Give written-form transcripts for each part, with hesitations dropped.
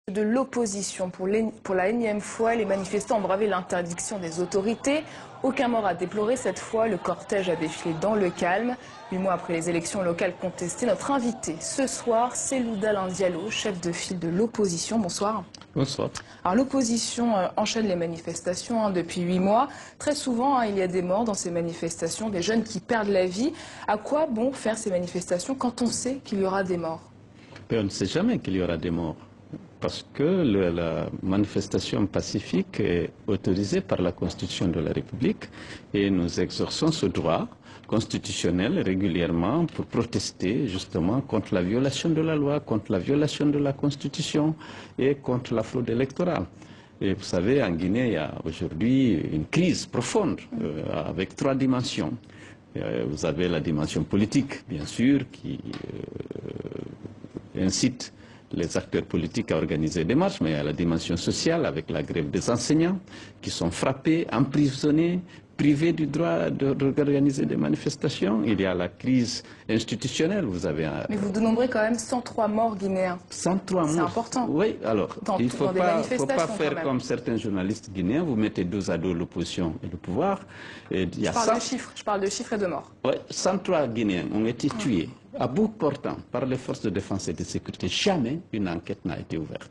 De l'opposition. Pour la énième fois, les manifestants ont bravé l'interdiction des autorités. Aucun mort à déplorer cette fois. Le cortège a défilé dans le calme. 8 mois après les élections locales contestées, notre invité ce soir, c'est Louda Diallo, chef de file de l'opposition. Bonsoir. Bonsoir. Alors l'opposition enchaîne les manifestations depuis 8 mois. Très souvent, il y a des morts dans ces manifestations, des jeunes qui perdent la vie. À quoi bon faire ces manifestations quand on sait qu'il y aura des morts? On ne sait jamais qu'il y aura des morts. Parce que la manifestation pacifique est autorisée par la Constitution de la République et nous exerçons ce droit constitutionnel régulièrement pour protester justement contre la violation de la loi, contre la violation de la Constitution et contre la fraude électorale. Et vous savez, en Guinée, il y a aujourd'hui une crise profonde avec 3 dimensions. Vous avez la dimension politique, bien sûr, qui incite les acteurs politiques à organiser des marches, mais il y a la dimension sociale avec la grève des enseignants qui sont frappés, emprisonnés, privés du droit d'organiser des manifestations. Il y a la crise institutionnelle. Vous avez Mais vous dénombrez quand même 103 morts guinéens. 103 morts. C'est important. Oui, alors, il ne faut pas faire comme certains journalistes guinéens, vous mettez dos à dos l'opposition et le pouvoir. Et il y a je parle de chiffres et de morts. Oui, 103 Guinéens ont été tués à bout portant par les forces de défense et de sécurité. Jamais une enquête n'a été ouverte.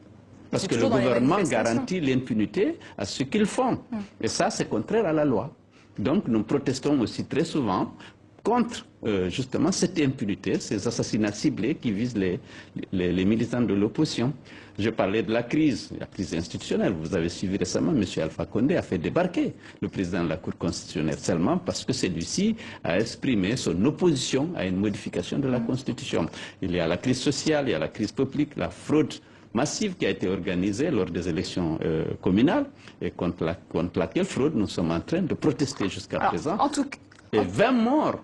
Parce que le gouvernement garantit l'impunité à ce qu'ils font. Et ça, c'est contraire à la loi. Donc nous protestons aussi très souvent contre justement cette impunité, ces assassinats ciblés qui visent les militants de l'opposition. Je parlais de la crise institutionnelle. Vous avez suivi récemment, M. Alpha Condé a fait débarquer le président de la Cour constitutionnelle seulement parce que celui-ci a exprimé son opposition à une modification de la Constitution. Il y a la crise sociale, il y a la crise publique, la fraude massive qui a été organisée lors des élections communales et contre laquelle fraude nous sommes en train de protester jusqu'à présent. Et 20 morts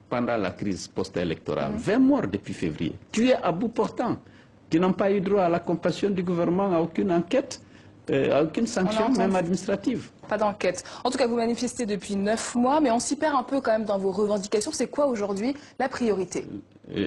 pendant la crise post-électorale, 20 morts depuis février, tués à bout portant, qui n'ont pas eu droit à la compassion du gouvernement, à aucune enquête, à aucune sanction, même administrative. Pas d'enquête. En tout cas, vous manifestez depuis 9 mois, mais on s'y perd un peu quand même dans vos revendications. C'est quoi aujourd'hui la priorité?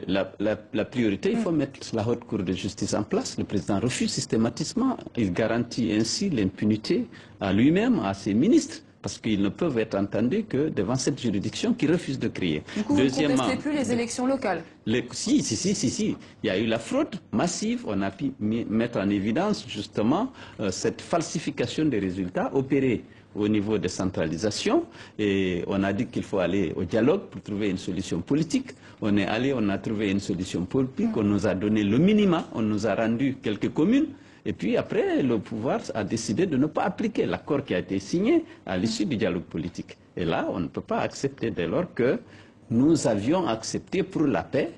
La priorité, il faut mettre la haute cour de justice en place. Le président refuse systématiquement. Il garantit ainsi l'impunité à lui-même, à ses ministres, parce qu'ils ne peuvent être entendus que devant cette juridiction qui refuse de créer. Du coup, vous ne contestez plus les élections locales? Si. Il y a eu la fraude massive. On a pu mettre en évidence justement cette falsification des résultats opérée au niveau de centralisation, et on a dit qu'il faut aller au dialogue pour trouver une solution politique. On est allé, on a trouvé une solution politique, on nous a donné le minima, on nous a rendu quelques communes, et puis après, le pouvoir a décidé de ne pas appliquer l'accord qui a été signé à l'issue du dialogue politique. Et là, on ne peut pas accepter dès lors que nous avions accepté pour la paix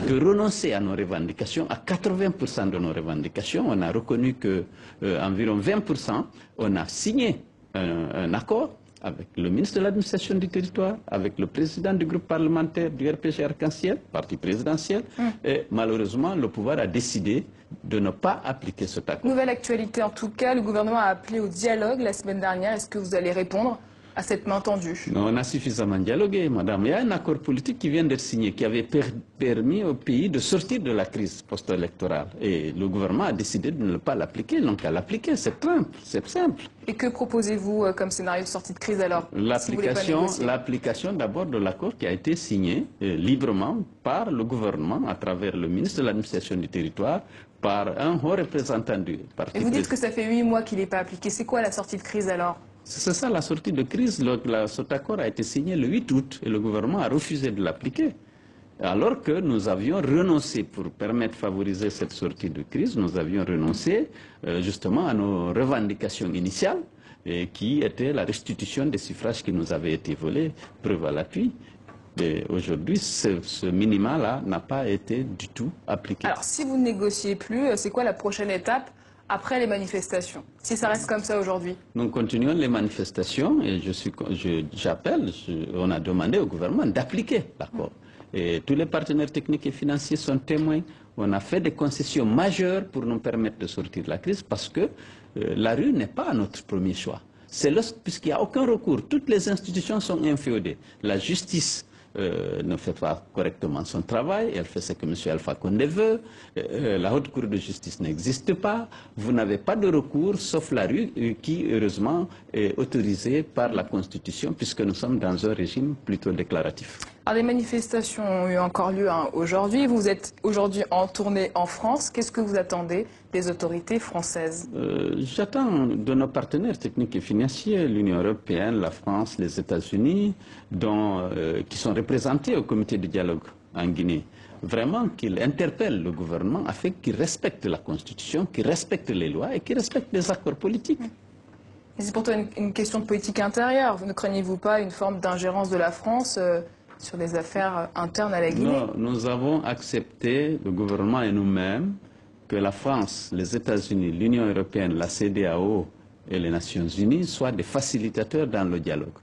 de renoncer à nos revendications, à 80% de nos revendications. On a reconnu que environ 20%, on a signé un accord avec le ministre de l'administration du territoire, avec le président du groupe parlementaire du RPG Arc-en-Ciel, parti présidentiel, et malheureusement, le pouvoir a décidé de ne pas appliquer cet accord. Nouvelle actualité en tout cas, le gouvernement a appelé au dialogue la semaine dernière. Est-ce que vous allez répondre à cette main tendue? On a suffisamment dialogué, madame. Il y a un accord politique qui vient d'être signé, qui avait permis au pays de sortir de la crise post-électorale. Et le gouvernement a décidé de ne pas l'appliquer, donc à l'appliquer, c'est simple. Et que proposez-vous comme scénario de sortie de crise alors? L'application d'abord de l'accord qui a été signé librement par le gouvernement à travers le ministre de l'administration du territoire, par un haut représentant du parti. Et vous dites que ça fait 8 mois qu'il n'est pas appliqué. C'est quoi la sortie de crise alors? C'est ça la sortie de crise. Cet accord a été signé le 8 août et le gouvernement a refusé de l'appliquer. Alors que nous avions renoncé, pour permettre de favoriser cette sortie de crise, nous avions renoncé justement à nos revendications initiales, qui étaient la restitution des suffrages qui nous avaient été volés, preuve à l'appui. Et aujourd'hui, ce minima-là n'a pas été du tout appliqué. Alors, si vous ne négociez plus, c'est quoi la prochaine étape après les manifestations, si ça reste comme ça aujourd'hui? Nous continuons les manifestations et on a demandé au gouvernement d'appliquer l'accord. Et tous les partenaires techniques et financiers sont témoins. On a fait des concessions majeures pour nous permettre de sortir de la crise parce que la rue n'est pas notre premier choix. C'est puisqu'il n'y a aucun recours. Toutes les institutions sont inféodées. La justice ne fait pas correctement son travail, elle fait ce que M. Alpha Condé veut, la Haute Cour de justice n'existe pas, vous n'avez pas de recours sauf la rue qui, heureusement, est autorisée par la Constitution puisque nous sommes dans un régime plutôt déclaratif. Alors, des manifestations ont eu encore lieu aujourd'hui. Vous êtes aujourd'hui en tournée en France. Qu'est-ce que vous attendez des autorités françaises? J'attends de nos partenaires techniques et financiers, l'Union européenne, la France, les États-Unis, qui sont représentés au comité de dialogue en Guinée, vraiment qu'ils interpellent le gouvernement afin qu'il respecte la Constitution, qu'il respecte les lois et qu'il respecte les accords politiques. C'est pourtant une question de politique intérieure. Ne craignez-vous pas une forme d'ingérence de la France sur les affaires internes à la Guinée? Non, nous avons accepté, le gouvernement et nous-mêmes, que la France, les États-Unis, l'Union européenne, la CEDEAO et les Nations unies soient des facilitateurs dans le dialogue.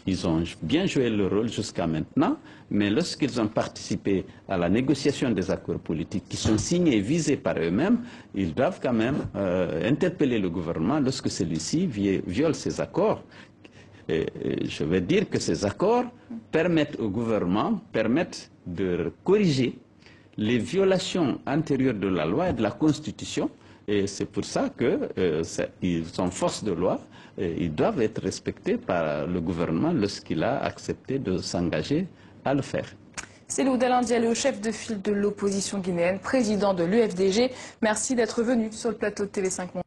Ils ont bien joué leur rôle jusqu'à maintenant, mais lorsqu'ils ont participé à la négociation des accords politiques qui sont signés et visés par eux-mêmes, ils doivent quand même interpeller le gouvernement lorsque celui-ci viole ces accords. Et je veux dire que ces accords permettent au gouvernement de corriger les violations antérieures de la loi et de la Constitution. Et c'est pour ça qu'ils sont force de loi et ils doivent être respectés par le gouvernement lorsqu'il a accepté de s'engager à le faire. Cellou Dalein Diallo, chef de file de l'opposition guinéenne, président de l'UFDG. Merci d'être venu sur le plateau de TV5 Monde.